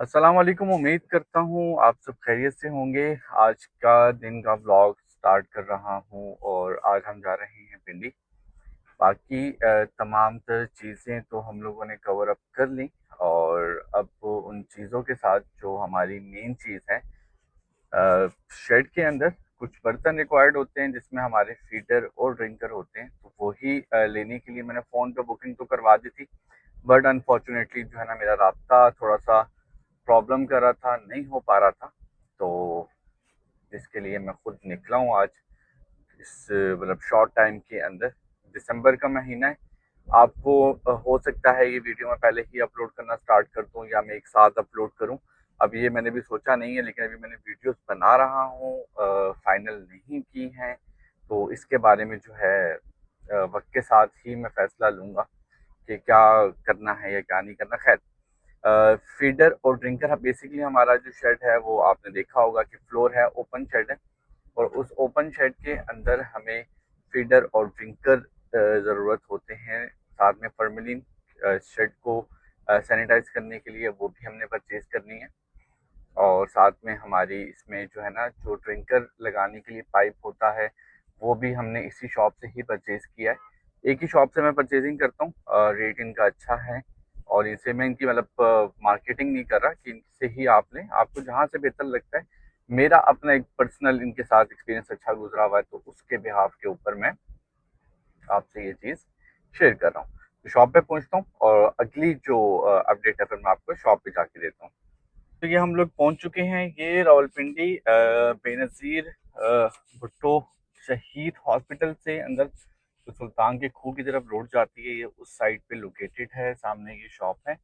अस्सलाम वालेकुम। उम्मीद करता हूँ आप सब खैरियत से होंगे। आज का दिन का व्लॉग स्टार्ट कर रहा हूँ और आज हम जा रहे हैं पिंडी। बाकी तमाम तर चीज़ें तो हम लोगों ने कवर अप कर ली और अब उन चीज़ों के साथ जो हमारी मेन चीज़ है, शेड के अंदर कुछ बर्तन रिक्वायर्ड होते हैं जिसमें हमारे फीडर और ड्रिंकर होते हैं, तो वही लेने के लिए मैंने फ़ोन पे बुकिंग तो करवा दी थी। बट अनफॉर्चुनेटली जो है ना, मेरा रास्ता थोड़ा सा प्रॉब्लम कर रहा था, नहीं हो पा रहा था। तो जिसके लिए मैं खुद निकला हूँ आज, इस मतलब शॉर्ट टाइम के अंदर। दिसंबर का महीना है। आपको हो सकता है ये वीडियो मैं पहले ही अपलोड करना स्टार्ट कर दूँ या मैं एक साथ अपलोड करूँ। अब ये मैंने भी सोचा नहीं है, लेकिन अभी मैंने वीडियोस बना रहा हूँ, फाइनल नहीं की हैं। तो इसके बारे में जो है वक्त के साथ ही मैं फैसला लूँगा कि क्या करना है या क्या नहीं करना। खैर, फीडर और ड्रिंकर है बेसिकली। हमारा जो शेड है वो आपने देखा होगा कि फ्लोर है, ओपन शेड है। और उस ओपन शेड के अंदर हमें फीडर और ड्रिंकर ज़रूरत होते हैं। साथ में फॉर्मेलिन शेड को सैनिटाइज करने के लिए वो भी हमने परचेज करनी है। और साथ में हमारी इसमें जो है ना, जो ड्रिंकर लगाने के लिए पाइप होता है वो भी हमने इसी शॉप से ही परचेज किया है। एक ही शॉप से मैं परचेजिंग करता हूँ, रेट इनका अच्छा है। और इनसे मैं इनकी मतलब मार्केटिंग नहीं कर रहा कि इनसे ही आप लें, आपको जहाँ से बेहतर लगता है। मेरा अपना एक पर्सनल इनके साथ एक्सपीरियंस अच्छा गुजरा हुआ है, तो उसके बिहाफ के ऊपर मैं आपसे ये चीज़ शेयर कर रहा हूँ। तो शॉप पे पहुँचता हूँ और अगली जो अपडेट है फिर मैं आपको शॉप पे जाके देता हूँ। तो ये हम लोग पहुंच चुके हैं, ये रावलपिंडी बेनज़ीर भुट्टो शहीद हॉस्पिटल से अंदर जो सुल्तान के खूह की तरफ रोड जाती है, ये उस साइड पे लोकेटेड है। सामने ये शॉप है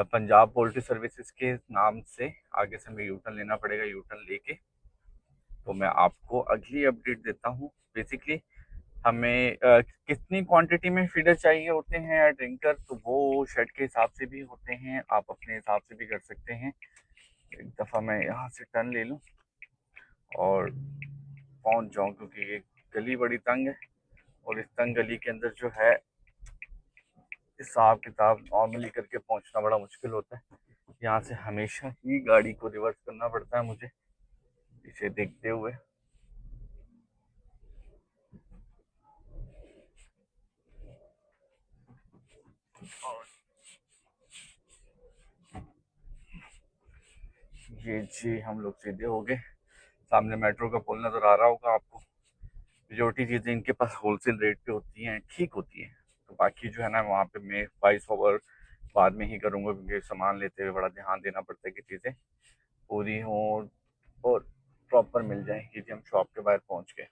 पंजाब पोल्ट्री सर्विसेज के नाम से। आगे से हमें यूटर्न लेना पड़ेगा, यूटर्न लेके तो मैं आपको अगली अपडेट देता हूँ। बेसिकली हमें कितनी क्वांटिटी में फीडर चाहिए होते हैं या ड्रिंकर, तो वो शेड के हिसाब से भी होते हैं, आप अपने हिसाब से भी कर सकते हैं। एक दफ़ा मैं यहाँ से टर्न ले लूँ और पहुँच जाऊँ, क्योंकि ये गली बड़ी तंग है और इस तंग गली के अंदर जो है हिसाब किताब नॉर्मली करके पहुँचना बड़ा मुश्किल होता है। यहाँ से हमेशा ही गाड़ी को रिवर्स करना पड़ता है मुझे, इसे देखते हुए। और ये जी हम लोग सीधे हो गए। सामने मेट्रो का पुल नज़र आ रहा होगा आपको। मेजोरिटी चीज़ें इनके पास होलसेल रेट पे होती हैं, ठीक होती हैं। तो बाकी जो है ना, वहाँ पे मैं वॉइस ओवर बाद में ही करूँगा, क्योंकि सामान लेते हुए बड़ा ध्यान देना पड़ता है कि चीज़ें पूरी हों और प्रॉपर मिल जाए। कि जी हम शॉप के बाहर पहुँच गए।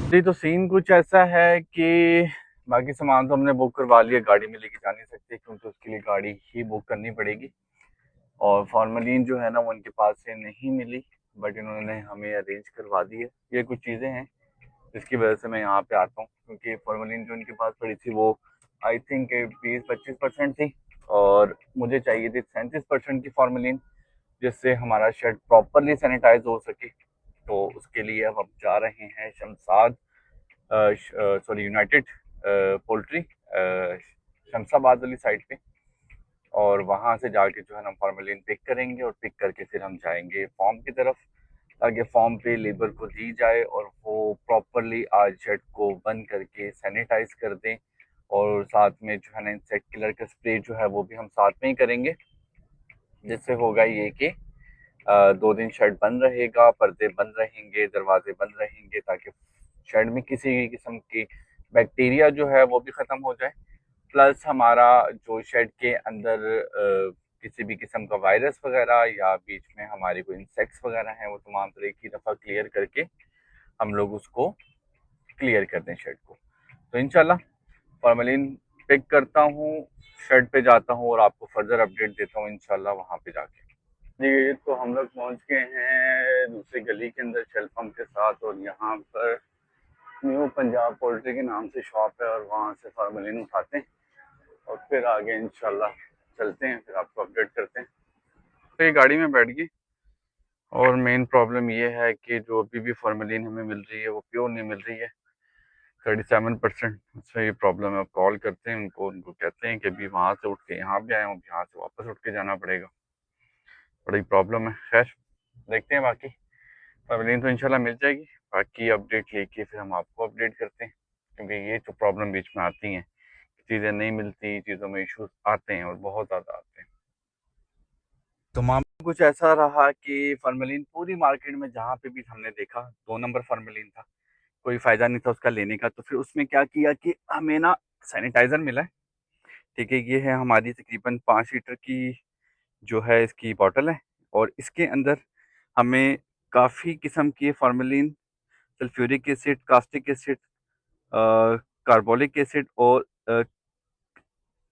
जी तो सीन कुछ ऐसा है कि बाकी सामान तो हमने बुक करवा लिया, गाड़ी में लेके जा नहीं सकते क्योंकि उसके लिए गाड़ी ही बुक करनी पड़ेगी। और फॉर्मलिन जो है ना, वो उनके पास से नहीं मिली, बट इन्होंने हमें अरेंज करवा दी है। ये कुछ चीज़ें हैं जिसकी वजह से मैं यहाँ पे आता हूँ, क्योंकि फॉर्मलिन जो इनके पास पड़ी थी वो आई थिंक 20-25% थी और मुझे चाहिए थी 37% की फॉर्मलिन, जिससे हमारा शर्ट प्रॉपरली सैनिटाइज हो सके। तो उसके लिए अब हम जा रहे हैं Shamshad, sorry United poultry Shamshabad वाली साइड पे। और वहाँ से जाके जो है ना, फॉर्मेलिन पिक करेंगे और पिक करके फिर हम जाएंगे फॉर्म की तरफ, ताकि फॉर्म पे लेबर को दी जाए और वो प्रॉपरली आज जेट को बंद करके सैनिटाइज कर दें। और साथ में जो है ना, इंसेक्ट किलर का स्प्रे जो है वो भी हम साथ में ही करेंगे, जिससे होगा ये कि 2 दिन शेड बंद रहेगा, पर्दे बंद रहेंगे, दरवाजे बंद रहेंगे, ताकि शेड में किसी भी किस्म की बैक्टीरिया जो है वो भी ख़त्म हो जाए। प्लस हमारा जो शेड के अंदर किसी भी किस्म का वायरस वगैरह या बीच में हमारे कोई इंसेक्ट्स वगैरह हैं, वो तमाम तरह एक ही दफ़ा क्लियर करके हम लोग उसको क्लियर कर दें शेड को। तो इंशाल्लाह फॉर्मेलिन पिक करता हूँ, शेड पे जाता हूँ और आपको फर्दर अपडेट देता हूँ इंशाल्लाह वहाँ पे जाके। जी तो हम लोग पहुँच गए हैं दूसरी गली के अंदर शेल पंप के साथ, और यहाँ पर न्यू पंजाब पोल्ट्री के नाम से शॉप है, और वहाँ से फार्मलिन उठाते हैं और फिर आगे इंशाल्लाह चलते हैं, फिर आपको अपडेट करते हैं। तो ये गाड़ी में बैठ गई, और मेन प्रॉब्लम ये है कि जो अभी भी फार्मलिन हमें मिल रही है वो प्योर नहीं मिल रही है, 37%। उसमें ये प्रॉब्लम है। अब कॉल करते हैं उनको, उनको कहते हैं कि अभी वहाँ से उठ के यहाँ भी आए हूँ, यहाँ से वापस उठ के जाना पड़ेगा, बड़ी प्रॉब्लम है। खैर देखते हैं, बाकी फार्मलिन तो इंशाल्लाह मिल जाएगी। बाकी अपडेट लेके फिर हम आपको अपडेट करते हैं, क्योंकि ये तो प्रॉब्लम बीच में आती हैं, चीज़ें नहीं मिलती, चीज़ों में इश्यूज आते हैं और बहुत ज़्यादा आते हैं। तो मामला कुछ ऐसा रहा कि फार्मलिन पूरी मार्केट में जहाँ पे भी हमने देखा 2 नंबर फार्मलिन था, कोई फ़ायदा नहीं था उसका लेने का। तो फिर उसमें क्या किया कि हमें ना सैनिटाइज़र मिला है, ठीक है? ये है हमारी तकरीबन 5 लीटर की जो है इसकी बॉटल है, और इसके अंदर हमें काफ़ी किस्म के formalin, sulphuric acid, caustic acid, carbolic acid और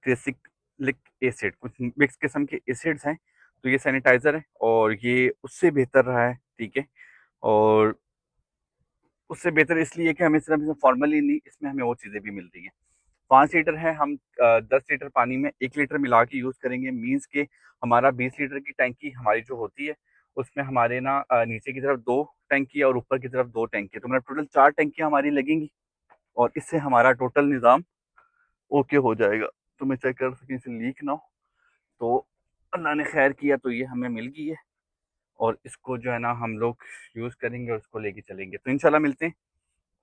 क्रेसिलिक एसिड, कुछ मिक्स किस्म के एसिड्स हैं। तो ये सैनिटाइज़र है और ये उससे बेहतर रहा है, ठीक है? और उससे बेहतर इसलिए कि हमें सिर्फ फॉर्मली नहीं, इसमें हमें और चीज़ें भी मिल रही हैं। 5 लीटर है, हम 10 लीटर पानी में 1 लीटर मिला के यूज़ करेंगे, मीन्स के हमारा 20 लीटर की टैंकी हमारी जो होती है, उसमें हमारे ना नीचे की तरफ 2 टैंकी और ऊपर की तरफ 2 टैंकी, तो मतलब टोटल 4 टैंकियाँ हमारी लगेंगी, और इससे हमारा टोटल निज़ाम ओके हो जाएगा। तो मैं चेक कर सकें इसे लीक ना हो, तो अल्लाह ने खैर किया तो ये हमें मिल गई है, और इसको जो है ना हम लोग यूज़ करेंगे और उसको लेके चलेंगे। तो इंशाल्लाह मिलते हैं,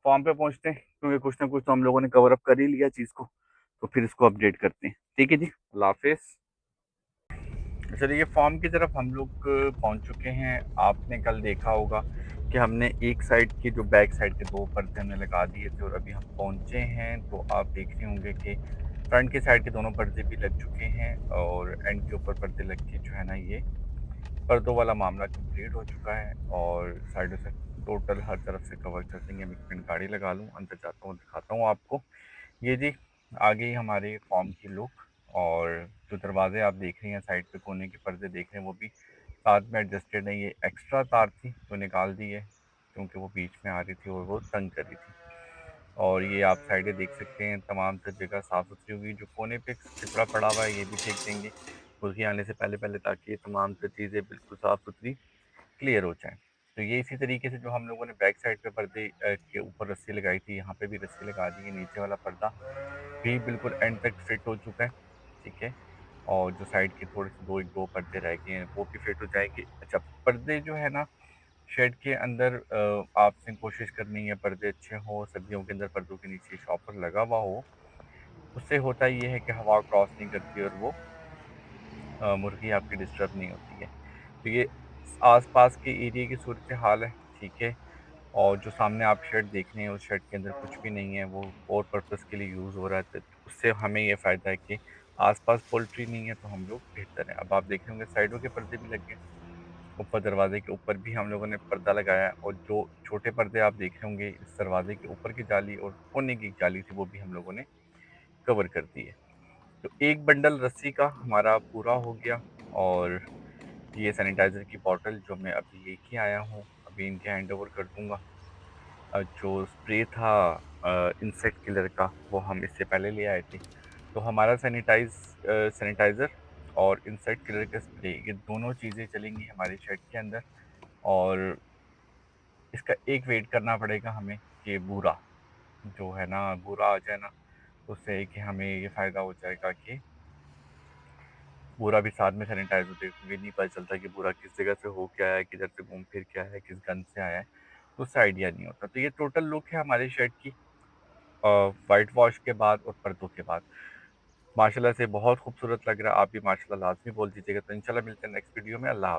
फॉर्म पे पहुँचते हैं, क्योंकि कुछ ना कुछ तो हम लोगों ने कवर अप कर ही लिया चीज़ को, तो फिर इसको अपडेट करते हैं। ठीक है जी, अल्लाह हाफ़िज़। चलिए फॉर्म की तरफ हम लोग पहुँच चुके हैं। आपने कल देखा होगा कि हमने एक साइड की जो बैक साइड के 2 पर्दे हमने लगा दिए थे, और अभी हम पहुँचे हैं, तो आप देख रहे होंगे कि फ्रंट की साइड के दोनों पर्दे भी लग चुके हैं, और एंड के ऊपर पर्दे लग के जो है ना ये पर्दों वाला मामला कंप्लीट हो चुका है, और साइडों से टोटल हर तरफ से कवर कर देंगे। मैं 1 मिनट गाड़ी लगा लूँ, अंदर जाता हूँ, दिखाता हूँ आपको। ये जी आ गई हमारे फॉर्म की लुक, और जो दरवाजे आप देख रहे हैं साइड पे कोने के पर्दे देख रहे हैं, वो भी साथ में एडजस्टेड है। ये एक्स्ट्रा तार थी तो निकाल दी है, क्योंकि वो बीच में आ रही थी और वो तंग कर रही थी। और ये आप साइडें देख सकते हैं, तमाम तर जगह साफ़ सुथरी हुई। जो कोने पे कचरा पड़ा हुआ है ये भी फेंक देंगे मुर्गी आने से पहले पहले, ताकि ये तमाम तर चीज़ें बिल्कुल साफ़ सुथरी क्लियर हो जाएँ। तो ये इसी तरीके से जो हम लोगों ने बैक साइड पे पर्दे के ऊपर रस्सी लगाई थी, यहाँ पे भी रस्सी लगा दी है। नीचे वाला पर्दा भी बिल्कुल एंड तक फिट हो चुका है, ठीक है? और जो साइड के थोड़े से 2 पर्दे रह गए हैं, वो भी फिट हो जाएँगे। अच्छा, पर्दे जो है ना शेड के अंदर आपने कोशिश करनी है पर्दे अच्छे हों, सर्दियों के अंदर पर्दों के नीचे शॉपर लगा हुआ हो। उससे होता ये है कि हवा क्रॉस नहीं करती और वो मुर्गी आपकी डिस्टर्ब नहीं होती है। तो ये आस-पास के एरिया की सूरत हाल है, ठीक है? और जो सामने आप शेड देख रहे हैं, उस शेड के अंदर कुछ भी नहीं है, वो और पर्पज़ के लिए यूज़ हो रहा है। तो उससे हमें ये फ़ायदा है कि आस-पास पोल्ट्री नहीं है, तो हम लोग बेहतर हैं। अब आप देख रहे होंगे साइडों के पर्दे भी लग गए, ऊपर दरवाजे के ऊपर भी हम लोगों ने पर्दा लगाया है, और जो छोटे पर्दे आप देख रहे होंगे इस दरवाजे के ऊपर की जाली और कोने की जाली थी, वो भी हम लोगों ने कवर कर दी है। तो एक बंडल रस्सी का हमारा पूरा हो गया, और ये सैनिटाइज़र की बॉटल जो मैं अभी लेके आया हूँ, अभी इनके हैंड ओवर कर दूँगा। जो स्प्रे था इंसेक्ट किलर का, वो हम इससे पहले ले आए थे। तो हमारा सैनिटाइज़र और इंसेक्ट किलर का स्प्रे, ये दोनों चीज़ें चलेंगी हमारे शेड के अंदर, और इसका एक वेट करना पड़ेगा हमें कि बूरा जो है ना, बूरा आ जाए ना, तो उससे कि हमें ये फ़ायदा हो जाएगा कि बूरा भी साथ में सैनिटाइज़ हो जाएगा, क्योंकि नहीं पता चलता कि बूरा किस जगह से हो के आया है, किधर से घूम फिर के आया है, किस गंद से आया है, तो उससे आइडिया नहीं होता। तो ये टोटल लुक है हमारे शेड की वाइट वॉश के बाद और पर्दों के बाद। माशाल्लाह से बहुत खूबसूरत लग रहा है, आप भी माशाल्लाह लाज़मी बोल दीजिएगा। तो इंशाल्लाह मिलते हैं नेक्स्ट वीडियो में। अल्लाह हाफ़िज़।